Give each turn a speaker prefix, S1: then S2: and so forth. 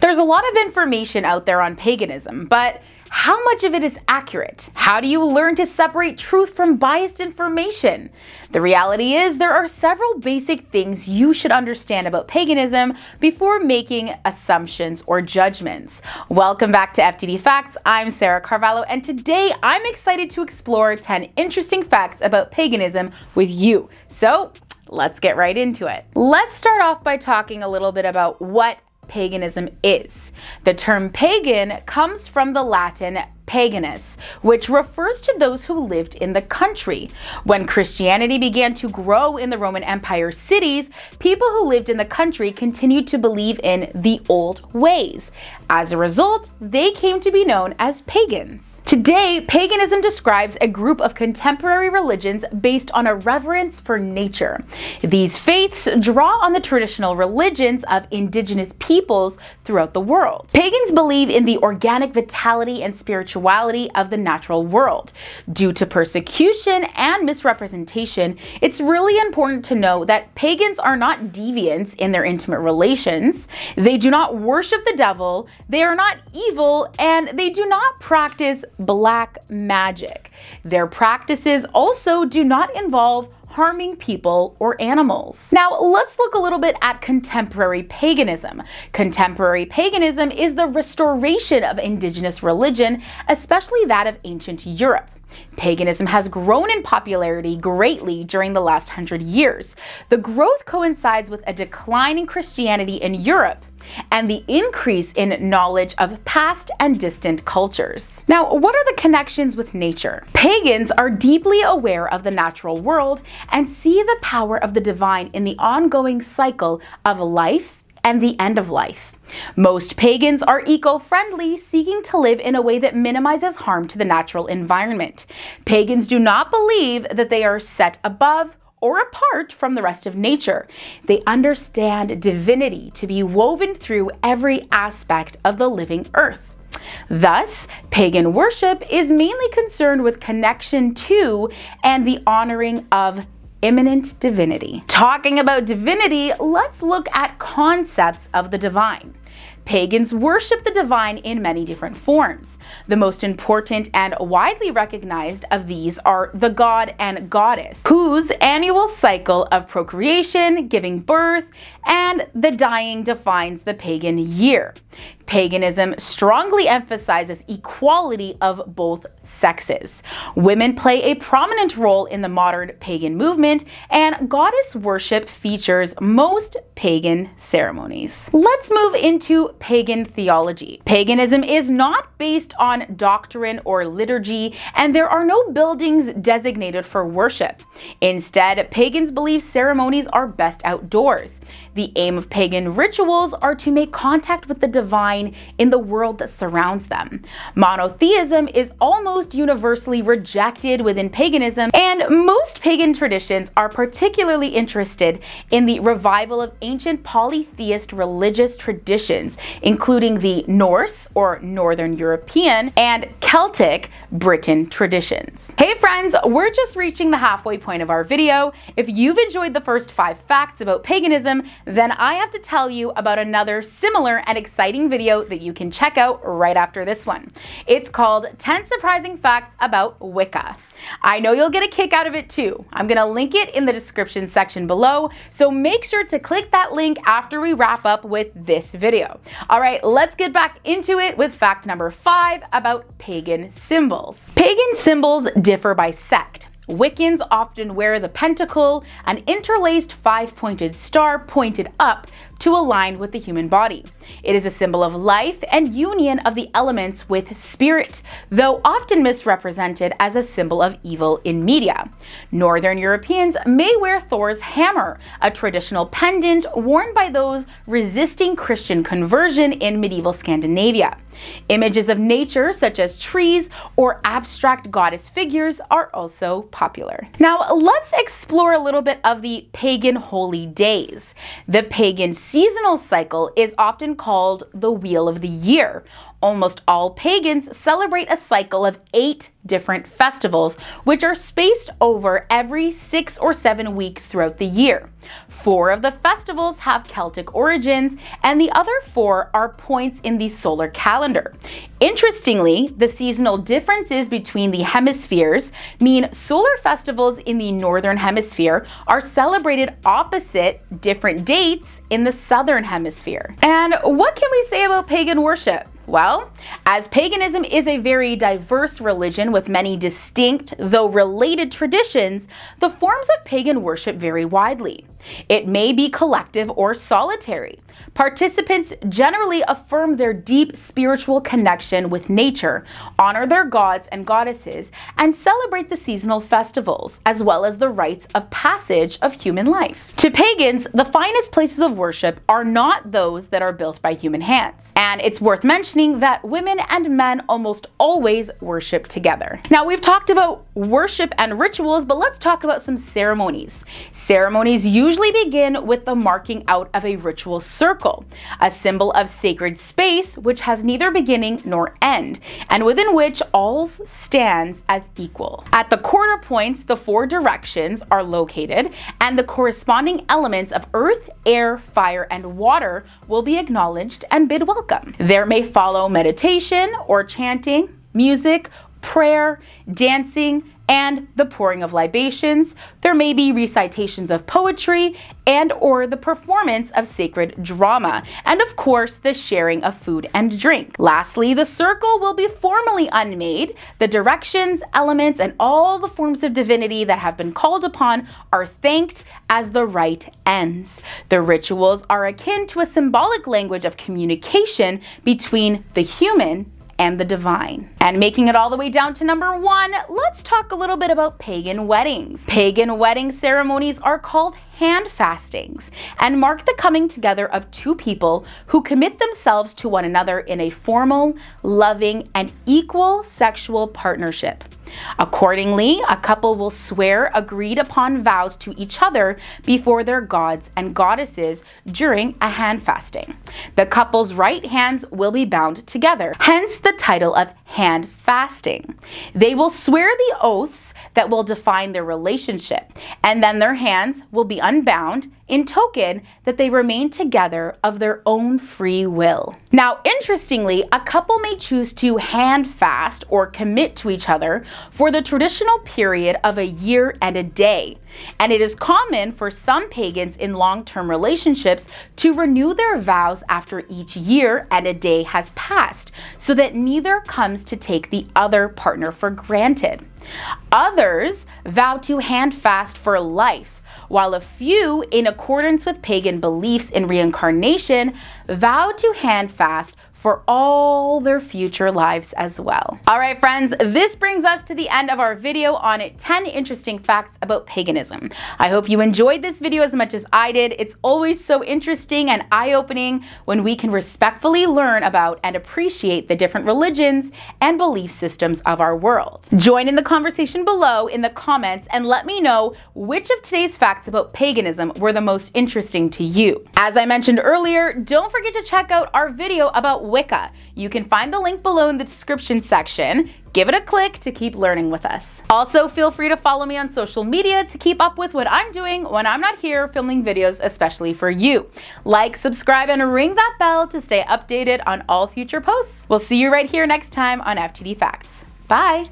S1: There's a lot of information out there on paganism, but how much of it is accurate? How do you learn to separate truth from biased information? The reality is there are several basic things you should understand about paganism before making assumptions or judgments. Welcome back to FTD Facts. I'm Sarah Carvalho, and today I'm excited to explore 10 interesting facts about paganism with you. So let's get right into it. Let's start off by talking a little bit about what paganism is. The term pagan comes from the Latin paganus, which refers to those who lived in the country. When Christianity began to grow in the Roman Empire cities, people who lived in the country continued to believe in the old ways. As a result, they came to be known as pagans. Today, paganism describes a group of contemporary religions based on a reverence for nature. These faiths draw on the traditional religions of indigenous peoples throughout the world. Pagans believe in the organic vitality and spirituality of the natural world. Due to persecution and misrepresentation, it's really important to know that pagans are not deviants in their intimate relations. They do not worship the devil, they are not evil, and they do not practice black magic. Their practices also do not involve harming people or animals. Now, let's look a little bit at contemporary paganism. Contemporary paganism is the restoration of indigenous religion, especially that of ancient Europe. Paganism has grown in popularity greatly during the last 100 years. The growth coincides with a decline in Christianity in Europe and the increase in knowledge of past and distant cultures. Now, what are the connections with nature? Pagans are deeply aware of the natural world and see the power of the divine in the ongoing cycle of life and the end of life. Most pagans are eco-friendly, seeking to live in a way that minimizes harm to the natural environment. Pagans do not believe that they are set above or apart from the rest of nature. They understand divinity to be woven through every aspect of the living earth. Thus, pagan worship is mainly concerned with connection to and the honoring of immanent divinity. Talking about divinity, let's look at concepts of the divine. Pagans worship the divine in many different forms. The most important and widely recognized of these are the god and goddess, whose annual cycle of procreation, giving birth, and the dying defines the pagan year. Paganism strongly emphasizes equality of both sexes. Women play a prominent role in the modern pagan movement, and goddess worship features most pagan ceremonies. Let's move into pagan theology. Paganism is not based on doctrine or liturgy, and there are no buildings designated for worship. Instead, pagans believe ceremonies are best outdoors. The aim of pagan rituals are to make contact with the divine in the world that surrounds them. Monotheism is almost universally rejected within paganism, and most pagan traditions are particularly interested in the revival of ancient polytheist religious traditions, including the Norse or Northern European and Celtic Britain traditions. Hey friends, we're just reaching the halfway point of our video. If you've enjoyed the first 5 facts about paganism, then I have to tell you about another similar and exciting video that you can check out right after this one. It's called 10 Surprising Facts About Wicca. I know you'll get a kick out of it too. I'm gonna link it in the description section below, so make sure to click that link after we wrap up with this video. All right, let's get back into it with fact number 5 about pagan symbols. Pagan symbols differ by sect. Wiccans often wear the pentacle, an interlaced 5-pointed star pointed up to align with the human body. It is a symbol of life and union of the elements with spirit, though often misrepresented as a symbol of evil in media. Northern Europeans may wear Thor's hammer, a traditional pendant worn by those resisting Christian conversion in medieval Scandinavia. Images of nature, such as trees or abstract goddess figures, are also popular. Now, let's explore a little bit of the pagan holy days. The pagan seasonal cycle is often called the Wheel of the Year. Almost all pagans celebrate a cycle of 8 different festivals, which are spaced over every 6 or 7 weeks throughout the year. 4 of the festivals have Celtic origins, and the other 4 are points in the solar calendar. Interestingly, the seasonal differences between the hemispheres mean solar festivals in the northern hemisphere are celebrated opposite different dates in the southern hemisphere. And what can we say about pagan worship? Well, as paganism is a very diverse religion with many distinct, though related traditions, the forms of pagan worship vary widely. It may be collective or solitary. Participants generally affirm their deep spiritual connection with nature, honor their gods and goddesses, and celebrate the seasonal festivals, as well as the rites of passage of human life. To pagans, the finest places of worship are not those that are built by human hands. And it's worth mentioning that women and men almost always worship together. Now, we've talked about worship and rituals, but let's talk about some ceremonies. Ceremonies usually begin with the marking out of a ritual circle, a symbol of sacred space which has neither beginning nor end, and within which all stands as equal. At the quarter points, the 4 directions are located, and the corresponding elements of earth, air, fire, and water will be acknowledged and bid welcome. There may follow meditation or chanting, music, prayer, dancing, and the pouring of libations. There may be recitations of poetry and or the performance of sacred drama, and of course the sharing of food and drink. Lastly, the circle will be formally unmade. The directions, elements, and all the forms of divinity that have been called upon are thanked as the rite ends. The rituals are akin to a symbolic language of communication between the human and the divine. And making it all the way down to number 1, let's talk a little bit about pagan weddings. Pagan wedding ceremonies are called hand fastings and mark the coming together of 2 people who commit themselves to one another in a formal, loving, and equal sexual partnership. Accordingly, a couple will swear agreed upon vows to each other before their gods and goddesses during a hand fasting. The couple's right hands will be bound together, hence the title of hand fasting. They will swear the oaths that will define their relationship, and then their hands will be unbound in token that they remain together of their own free will. Now, interestingly, a couple may choose to hand fast or commit to each other for the traditional period of a year and a day. And it is common for some pagans in long-term relationships to renew their vows after each year and a day has passed, so that neither comes to take the other partner for granted. Others vow to hand fast for life, while a few, in accordance with pagan beliefs in reincarnation, vow to hand fast for all their future lives as well. All right, friends, this brings us to the end of our video on 10 interesting facts about paganism. I hope you enjoyed this video as much as I did. It's always so interesting and eye-opening when we can respectfully learn about and appreciate the different religions and belief systems of our world. Join in the conversation below in the comments and let me know which of today's facts about paganism were the most interesting to you. As I mentioned earlier, don't forget to check out our video about Wicca. You can find the link below in the description section. Give it a click to keep learning with us. Also, feel free to follow me on social media to keep up with what I'm doing when I'm not here filming videos, especially for you. Like, subscribe, and ring that bell to stay updated on all future posts. We'll see you right here next time on FTD Facts. Bye!